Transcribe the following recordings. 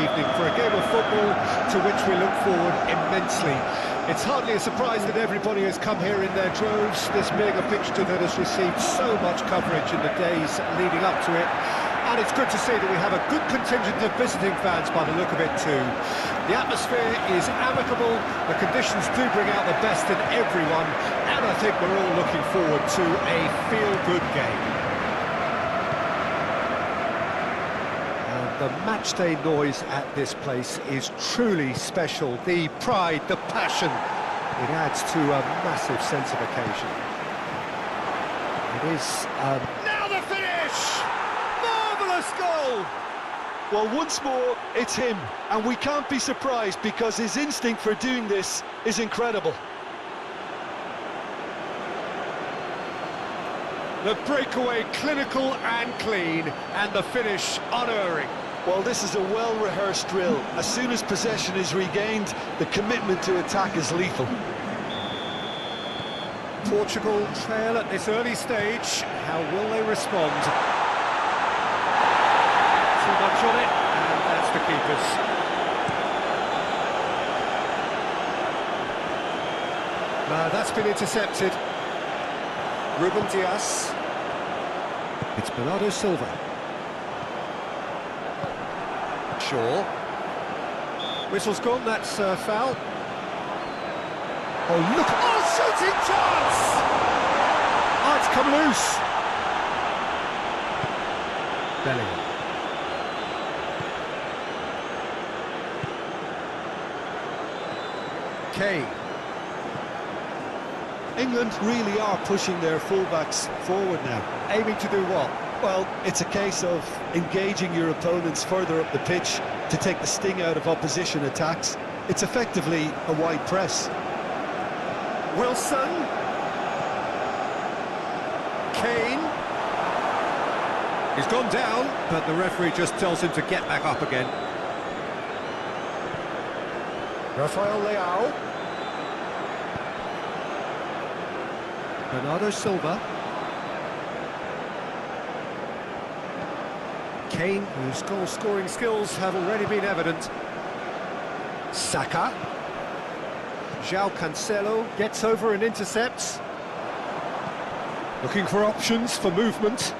evening for a game of football to which we look forward immensely. It's hardly a surprise that everybody has come here in their droves, this being a fixture that has received so much coverage in the days leading up to it. And it's good to see that we have a good contingent of visiting fans by the look of it too. The atmosphere is amicable, the conditions do bring out the best in everyone, and I think we're all looking forward to a feel-good game. And the matchday noise at this place is truly special. The pride, the passion, it adds to a massive sense of occasion. It is... Now the finish! Marvellous goal! Well, once more, it's him, and we can't be surprised because his instinct for doing this is incredible. The breakaway clinical and clean, and the finish unerring. Well, this is a well-rehearsed drill. As soon as possession is regained, the commitment to attack is lethal. Portugal trail at this early stage. How will they respond? Too much on it, and that's the keepers. That's been intercepted. Ruben Dias. It's Bernardo Silva. Shaw. Whistle's gone, that's foul. Oh, look! Oh, shooting chance! Oh, it's come loose. Bellingham. Kane. England really are pushing their fullbacks forward now. Aiming to do what? Well, it's a case of engaging your opponents further up the pitch to take the sting out of opposition attacks. It's effectively a wide press. Wilson. Kane. He's gone down, but the referee just tells him to get back up again. Rafael Leao. Bernardo Silva. Kane, whose goal-scoring skills have already been evident. Saka. João Cancelo gets over and intercepts. Looking for options for movement.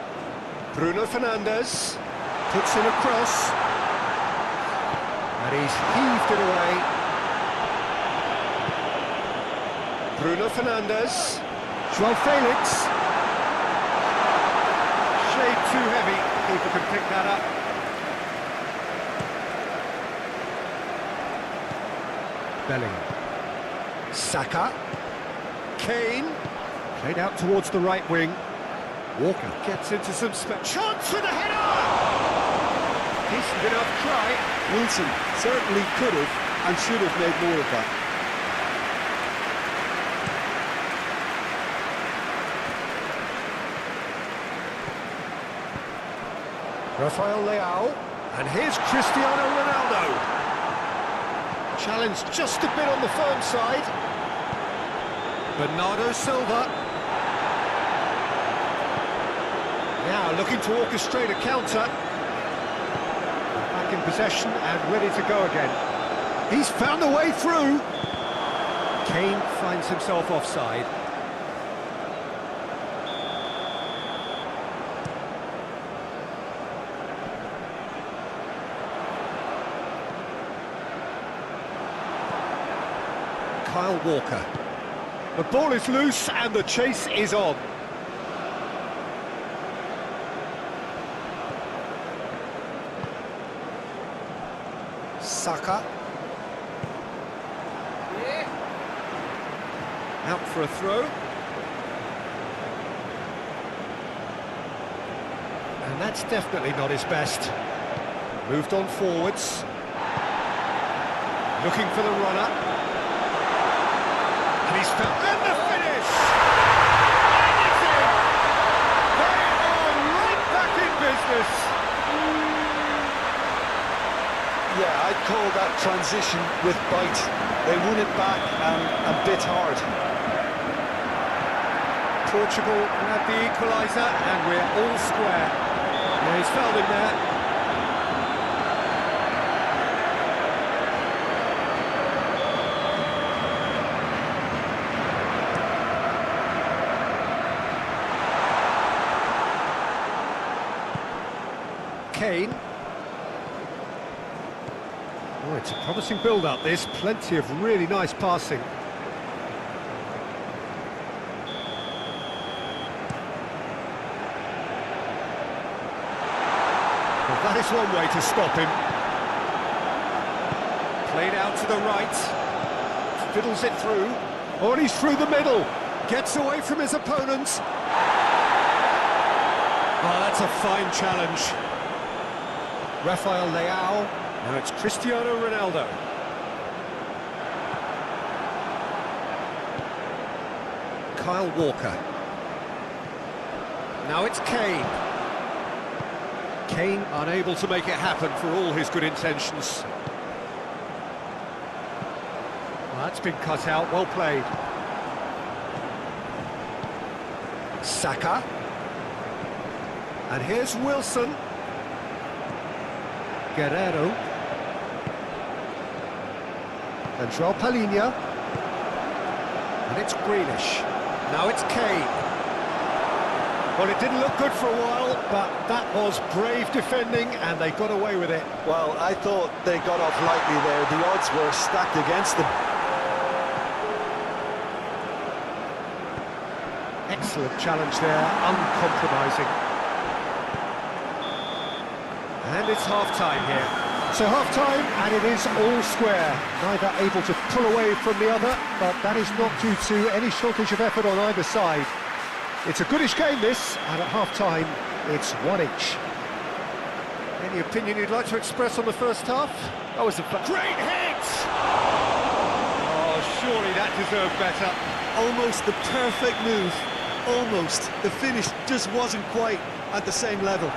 Bruno Fernandes puts in a cross. And he's heaved it away. Bruno Fernandes. João Felix. Shade too heavy. Keeper can pick that up. Bellingham. Saka. Kane. Played out towards the right wing. Walker gets into some chance with a header! Decent enough try. Wilson certainly could have and should have made more of that. Rafael Leao, and here's Cristiano Ronaldo. Challenge just a bit on the firm side. Bernardo Silva. Now looking to orchestrate a counter. Back in possession and ready to go again. He's found a way through. Kane finds himself offside. Kyle Walker. The ball is loose and the chase is on. Saka. Out for a throw. And that's definitely not his best. Moved on forwards. Looking for the runner. And he's found... And the finish! Anything! They are right back in business! Yeah, I'd call that transition with bite. They won it back and bit hard. Portugal have the equaliser and we're all square. Yeah, he's fouled him there. Kane. Oh, it's a promising build-up, this. Plenty of really nice passing. Well, that is one way to stop him. Played out to the right. Fiddles it through. Oh, and he's through the middle. Gets away from his opponents. Oh, that's a fine challenge. Rafael Leao. Now it's Cristiano Ronaldo. Kyle Walker. Now it's Kane. Kane unable to make it happen for all his good intentions. Well, that's been cut out, well played. Saka. And here's Wilson. Guerrero. And João Palhinha. And it's Grealish. Now it's Kane. Well, it didn't look good for a while, but that was brave defending, and they got away with it. Well, I thought they got off lightly there. The odds were stacked against them. Excellent challenge there, uncompromising. And it's half-time here. So half-time, and it is all square. Neither able to pull away from the other, but that is not due to any shortage of effort on either side. It's a goodish game, this, and at half-time, it's one each. Any opinion you'd like to express on the first half? That was a great hit! Oh, surely that deserved better. Almost the perfect move. Almost. The finish just wasn't quite at the same level.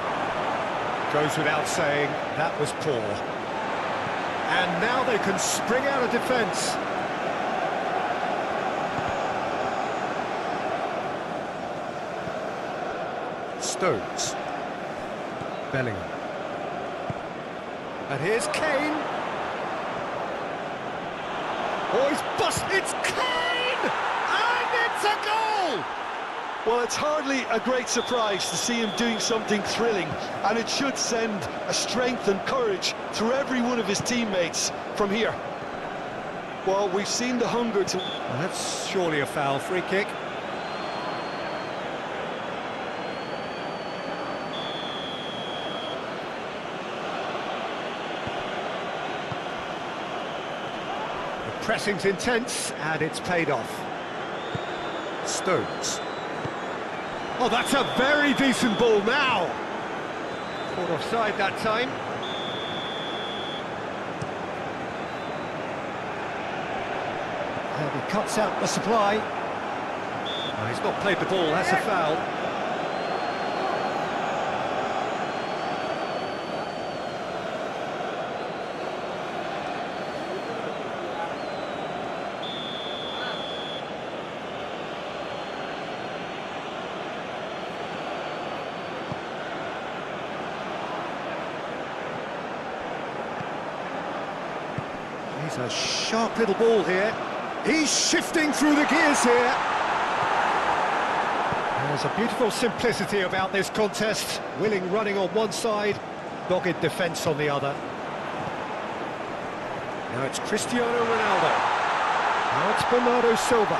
Goes without saying, that was poor. And now they can spring out of defence. Stones. Bellingham. And here's Kane. Oh, he's it's Kane! And it's a goal! Well, it's hardly a great surprise to see him doing something thrilling, and it should send a strength and courage through every one of his teammates from here. Well, we've seen the hunger to... Well, that's surely a foul. Free kick. The pressing's intense, and it's paid off. Stones. Oh, that's a very decent ball now. Caught offside that time. And he cuts out the supply. Oh, he's not played the ball, that's a foul. He's a sharp little ball here. He's shifting through the gears here. There's a beautiful simplicity about this contest. Willing running on one side, dogged defence on the other. Now it's Cristiano Ronaldo. Now it's Bernardo Silva.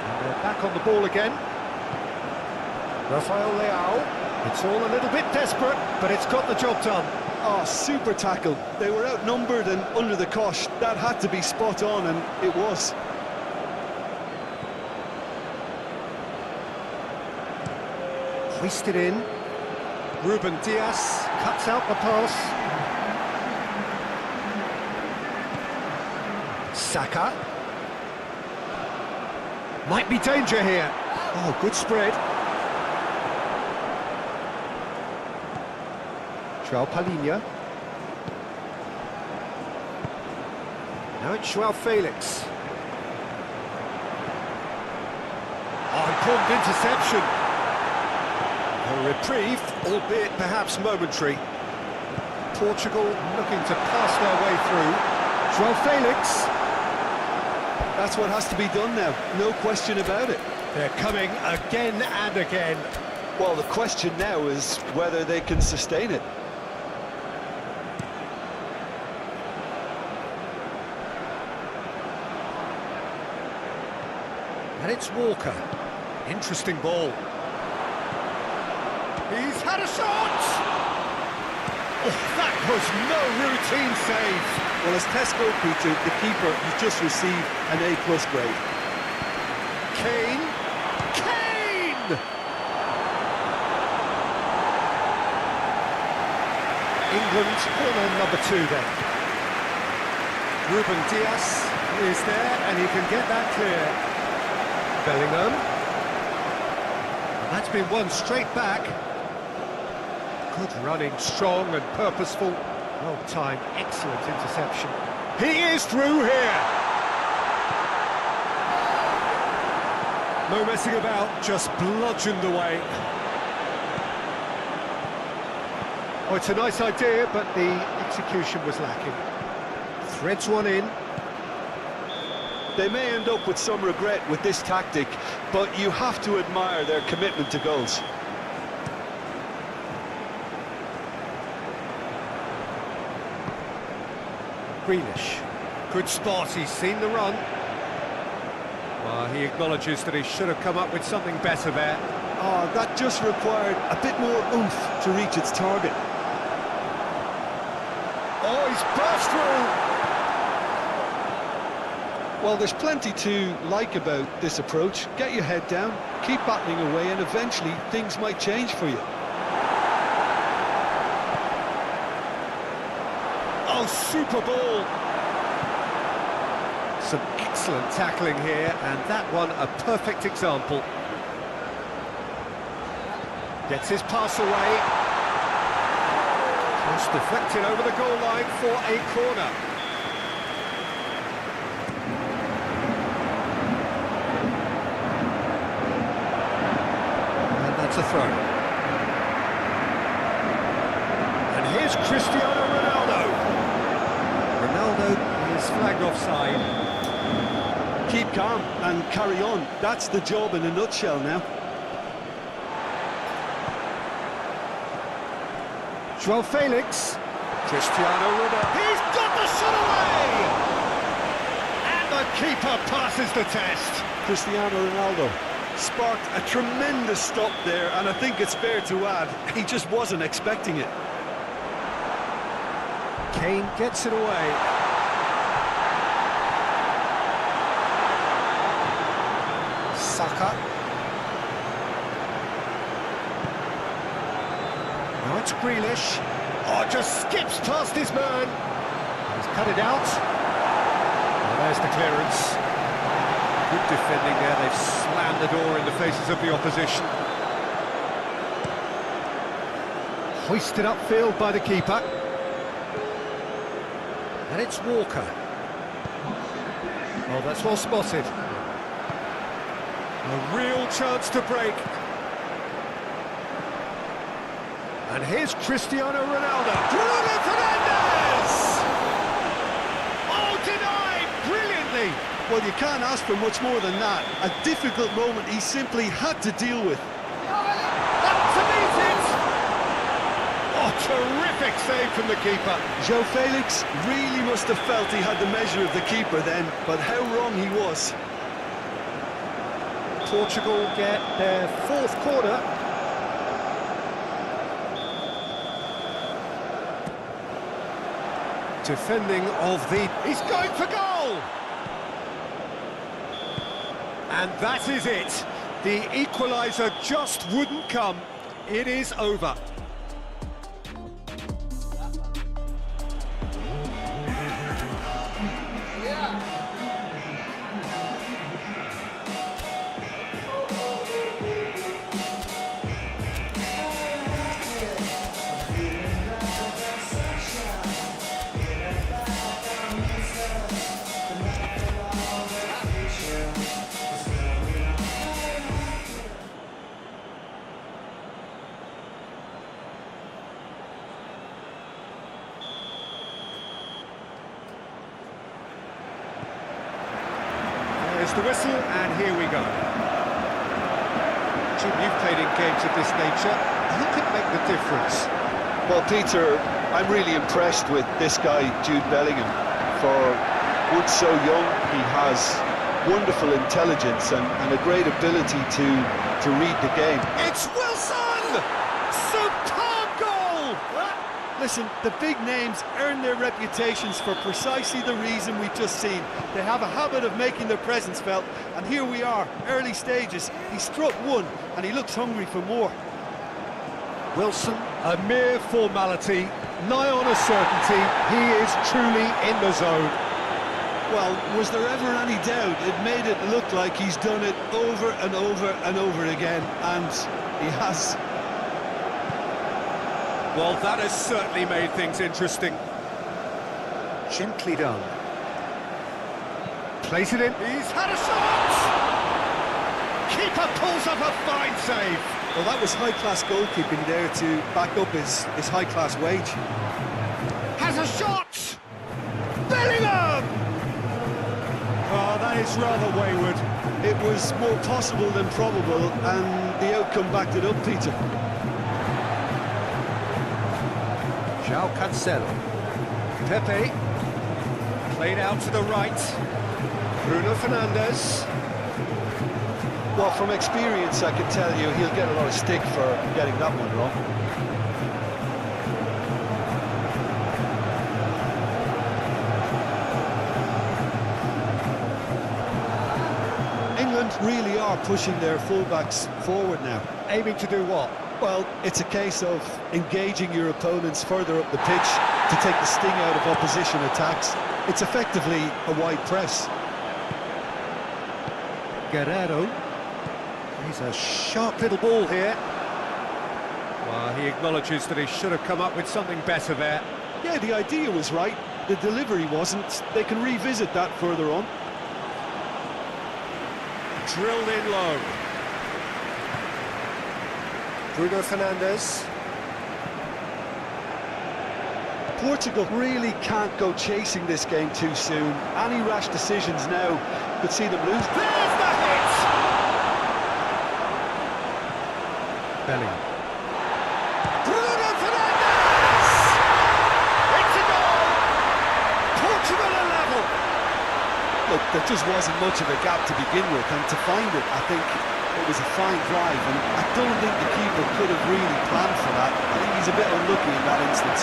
And they're back on the ball again. Rafael Leao. It's all a little bit desperate, but it's got the job done. Oh, super tackle. They were outnumbered and under the cosh. That had to be spot on, and it was. Hoisted in. Ruben Dias cuts out the pass. Saka. Might be danger here. Oh, good spread. João Palhinha. Now it's João Felix. Oh, important interception. A reprieve, albeit perhaps momentary. Portugal looking to pass their way through. João Felix. That's what has to be done now, no question about it. They're coming again and again. Well, the question now is whether they can sustain it. And it's Walker. Interesting ball. He's had a shot! Oh, that was no routine save. Well, as Tesco Peter, the keeper, has just received an A+ grade. Kane. England corner number 2 then. Ruben Dias is there and he can get that clear. Bellingham. And that's been won straight back. Good running, strong and purposeful. Well timed, excellent interception. He is through here. No messing about, just bludgeoned away. Oh, it's a nice idea, but the execution was lacking. Threads one in. They may end up with some regret with this tactic, but you have to admire their commitment to goals. Grealish. Good spot, he's seen the run. Well, he acknowledges that he should have come up with something better there. Oh, that just required a bit more oomph to reach its target. Oh, he's burst through! Well, there's plenty to like about this approach. Get your head down, keep battling away, and eventually things might change for you. Oh, super ball! Some excellent tackling here, and that one a perfect example. Gets his pass away. Just deflected over the goal line for a corner. And that's a throw. And here's Cristiano Ronaldo. Ronaldo is flagged offside. Keep calm and carry on. That's the job in a nutshell now. João Felix. Cristiano Ronaldo. He's got the shot away! And the keeper passes the test. Cristiano Ronaldo sparked a tremendous stop there, and I think it's fair to add, he just wasn't expecting it. Kane gets it away. Saka. Now it's Grealish. Oh, just skips past his man. He's cut it out. Well, there's the clearance. Good defending there. They've slammed the door in the faces of the opposition. Hoisted upfield by the keeper. And it's Walker. Oh, that's well spotted. A real chance to break. And here's Cristiano Ronaldo. Bruno Fernandes! Oh, denied brilliantly. Well, you can't ask for much more than that. A difficult moment he simply had to deal with. Up to meet it! Oh, terrific save from the keeper. João Felix really must have felt he had the measure of the keeper then, but how wrong he was. Portugal get their 4th corner. Defending of the... He's going for goal! And that is it. The equaliser just wouldn't come. It is over. There's the whistle, and here we go. assume you've played in games of this nature. Who can make the difference? Well, Peter, I'm really impressed with this guy, Jude Bellingham. For one so young, he has wonderful intelligence and a great ability to read the game. It's Wilson! Superb goal! Listen, the big names earn their reputations for precisely the reason we've just seen. They have a habit of making their presence felt, and here we are, early stages. He struck one, and he looks hungry for more. Wilson, a mere formality, nigh on a certainty, he is truly in the zone. Well, was there ever any doubt? It made it look like he's done it over and over and over again, and he has. Well, that has certainly made things interesting. Gently done. Plays it in. He's had a shot! Keeper pulls up a fine save. Well, that was high-class goalkeeping there to back up his high-class wage. Has a shot! Bellingham! Oh, that is rather wayward. It was more possible than probable, and the outcome backed it up, Peter. João Cancelo. Pepe. Played out to the right. Bruno Fernandes. Well, from experience, I can tell you he'll get a lot of stick for getting that one wrong. England really are pushing their fullbacks forward now. Aiming to do what? Well, it's a case of engaging your opponents further up the pitch to take the sting out of opposition attacks. It's effectively a wide press. Guerrero. He's a sharp little ball here. Well, he acknowledges that he should have come up with something better there. Yeah, the idea was right. The delivery wasn't. They can revisit that further on. Drilled in low. Bruno Fernandes. Portugal really can't go chasing this game too soon. Any rash decisions now could see them lose. There's the hit! Bellingham. Bruno Fernandes! It's a goal! Portugal are level! Look, there just wasn't much of a gap to begin with, and to find it, I think it was a fine drive, and I don't think the keeper could have really planned for that. I think he's a bit unlucky in that instance.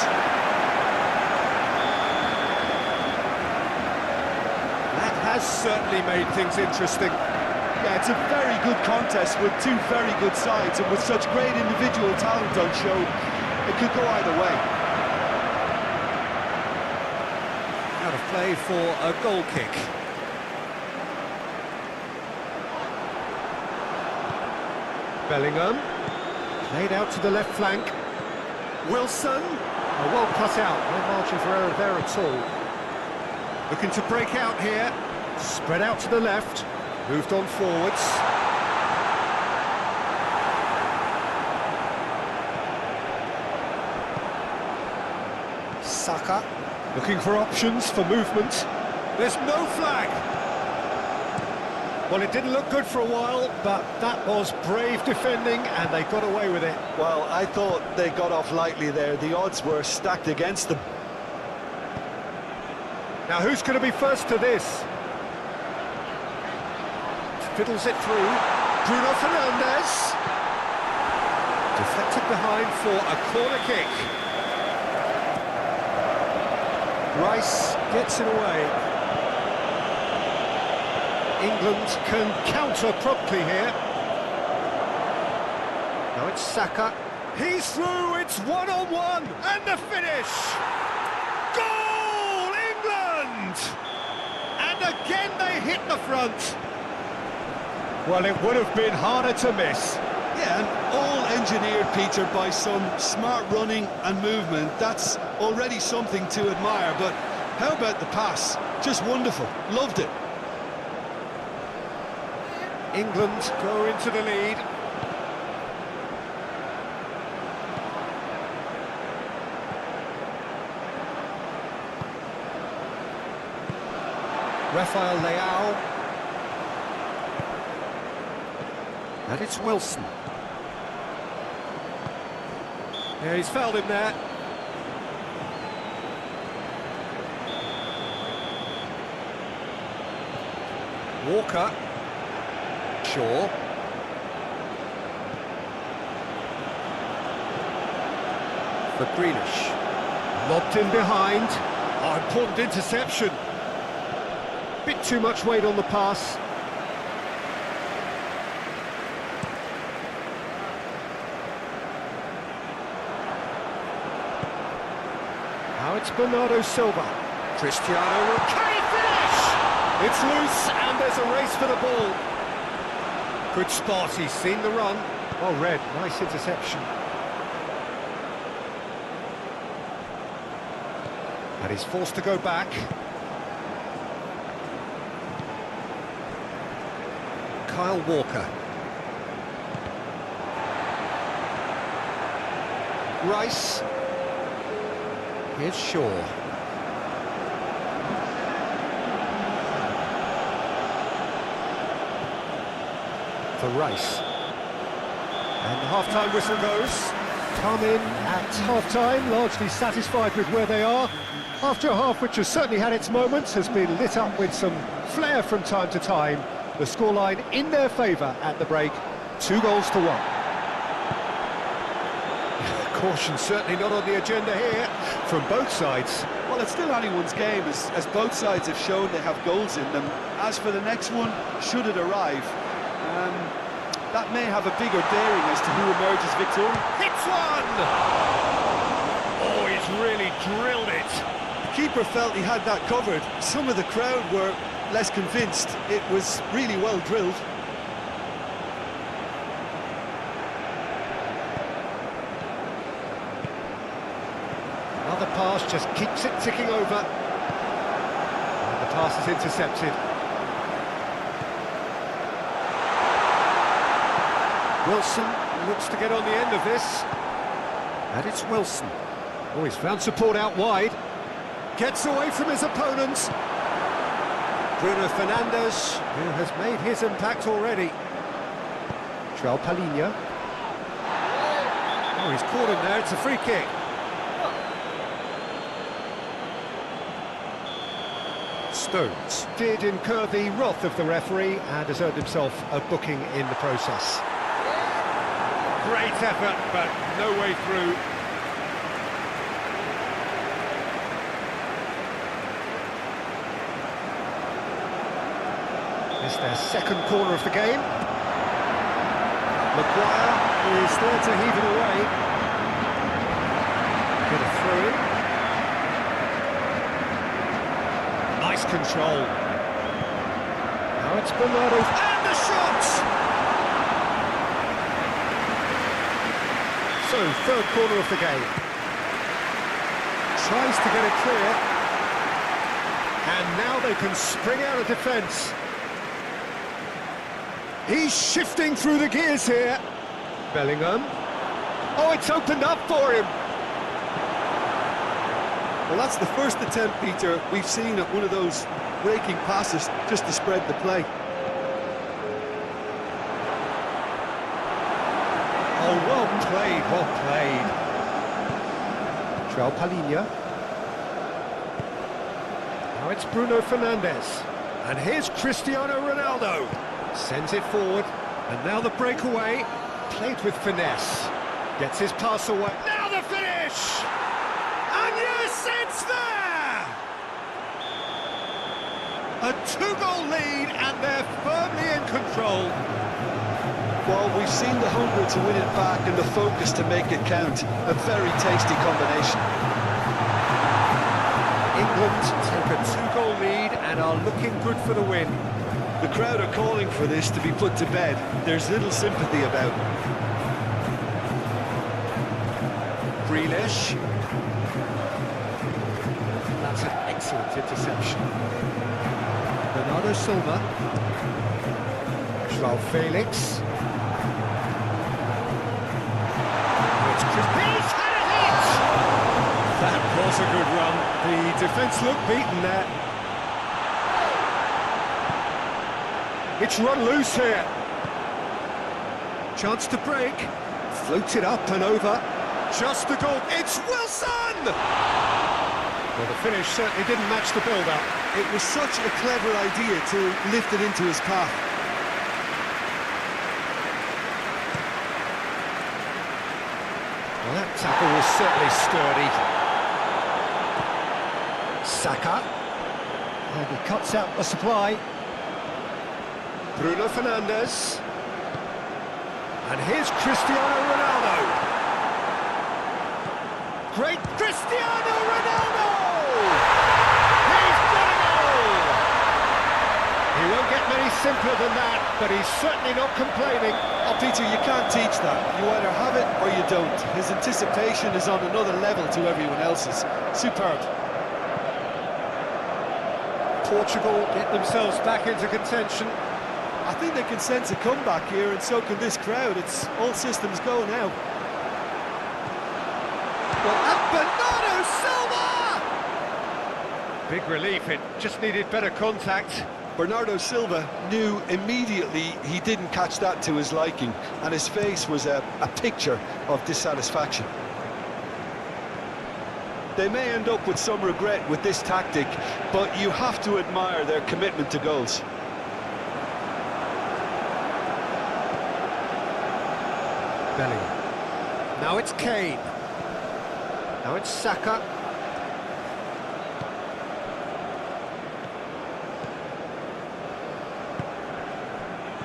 That has certainly made things interesting. Yeah, it's a very good contest with two very good sides, and with such great individual talent on show, it could go either way. Out of play for a goal kick. Bellingham. Played out to the left flank. Wilson. Oh, well cut out. No margin for error there at all. Looking to break out here. Spread out to the left. Moved on forwards. Saka. Looking for options for movement. There's no flag. Well, it didn't look good for a while, but that was brave defending, and they got away with it. Well, I thought they got off lightly there. The odds were stacked against them. Now, who's going to be first to this? Fiddles it through. Bruno Fernandes. Deflected behind for a corner kick. Rice gets it away. England can counter promptly here. Now it's Saka. He's through, it's one-on-one, and the finish! Goal, England! And again they hit the front. Well, it would have been harder to miss. Yeah, and all engineered, Peter, by some smart running and movement. That's already something to admire, but how about the pass? Just wonderful, loved it. England go into the lead. Rafael Leao. And it's Wilson. Yeah, he's fouled him there. Walker. Shaw. For Grealish. Lobbed in behind. Oh, important interception. Bit too much weight on the pass. Now it's Bernardo Silva. Cristiano, can he finish? It's loose and there's a race for the ball. Good spot, he's seen the run. Well read, nice interception. And he's forced to go back. Kyle Walker. Rice. Here's Shaw. For Rice. And the half-time whistle goes. Come in at half-time, largely satisfied with where they are. After a half which has certainly had its moments, has been lit up with some flair from time to time. The scoreline in their favour at the break, 2-1. Caution certainly not on the agenda here from both sides. Well, it's still anyone's game, as both sides have shown they have goals in them. As for the next one, should it arrive, that may have a bigger bearing as to who emerges victorious. Hits one! Oh, he's really drilled it. The keeper felt he had that covered. Some of the crowd were less convinced. It was really well drilled. Another pass just keeps it ticking over. And the pass is intercepted. Wilson looks to get on the end of this. And it's Wilson. Oh, he's found support out wide. Gets away from his opponents. Bruno Fernandes, who has made his impact already. João Palhinha. Oh, he's caught him there, it's a free kick. Stones did incur the wrath of the referee and has earned himself a booking in the process. Great effort, but no way through. It's their second corner of the game. Maguire is there to heave it away. Get a throw in. Nice control. Now it's Bernardo. And the shot! So, third corner of the game. Tries to get it clear. And now they can spring out of defence. He's shifting through the gears here. Bellingham. Oh, it's opened up for him. Well, that's the first attempt, Peter, we've seen at one of those breaking passes just to spread the play. Oh, well played, well played. João Palhinha. Now it's Bruno Fernandes. And here's Cristiano Ronaldo. Sends it forward, and now the breakaway, played with finesse. Gets his pass away. Now the finish! And yes, it's there! A 2-goal lead, and they're firmly in control. Well, we've seen the hunger to win it back and the focus to make it count. A very tasty combination. England take a 2-goal lead and are looking good for the win. The crowd are calling for this to be put to bed. There's little sympathy about. Grealish. That's an excellent interception. Bernardo Silva. João Felix. He's had a hit! That was a good run. The defence looked beaten there. It's run loose here. Chance to break. Floats it up and over. Just the goal. It's Wilson! Well, the finish certainly didn't match the build-up. It was such a clever idea to lift it into his path. Well, that tackle was certainly sturdy. Saka. And he cuts out the supply. Bruno Fernandes. And here's Cristiano Ronaldo. Great Cristiano Ronaldo! He's got a goal! He won't get many simpler than that, but he's certainly not complaining. Oh, Peter, you can't teach that. You either have it or you don't. His anticipation is on another level to everyone else's. Superb. Portugal get themselves back into contention. I think they can sense a comeback here, and so can this crowd. It's all systems go now. Well, and Bernardo Silva! Big relief, it just needed better contact. Bernardo Silva knew immediately he didn't catch that to his liking, and his face was a picture of dissatisfaction. They may end up with some regret with this tactic, but you have to admire their commitment to goals. Bellingham. Now it's Kane. Now it's Saka.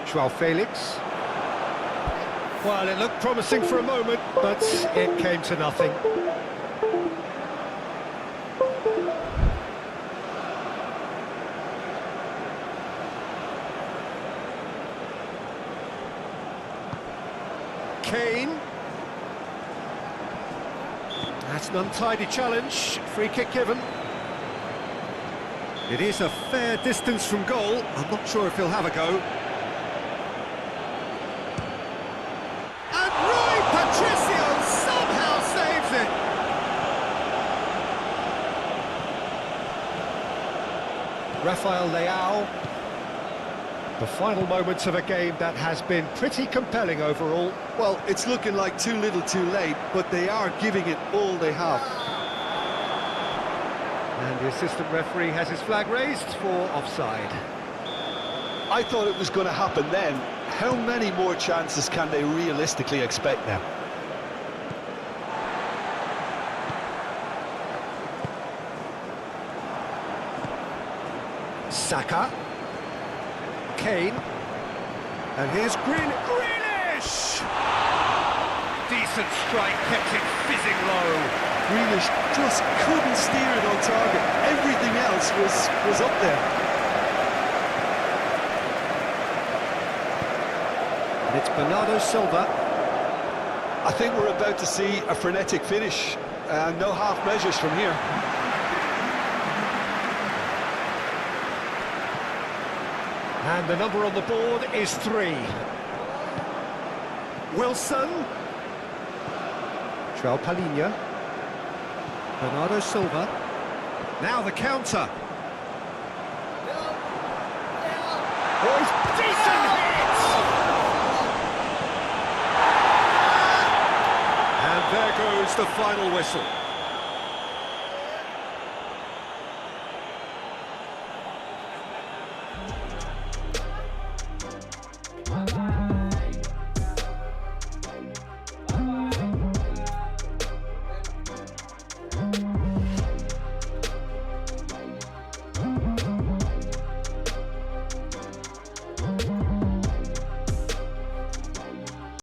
Joao Felix. Well, it looked promising for a moment, but it came to nothing. Kane. That's an untidy challenge. Free kick given. It is a fair distance from goal. I'm not sure if he'll have a go. And Rui Patricio somehow saves it. Rafael Leao. The final moments of a game that has been pretty compelling overall. Well, it's looking like too little too late, but they are giving it all they have. And the assistant referee has his flag raised for offside. I thought it was going to happen then. How many more chances can they realistically expect now? Saka. Kane. And here's Grealish! Decent strike, kept it fizzing low. Grealish just couldn't steer it on target. Everything else was up there. And it's Bernardo Silva. I think we're about to see a frenetic finish, and no half measures from here. And the number on the board is 3. Wilson. Joao Palhinha. Bernardo Silva. Now the counter. Oh, he's decent hit! And there goes the final whistle.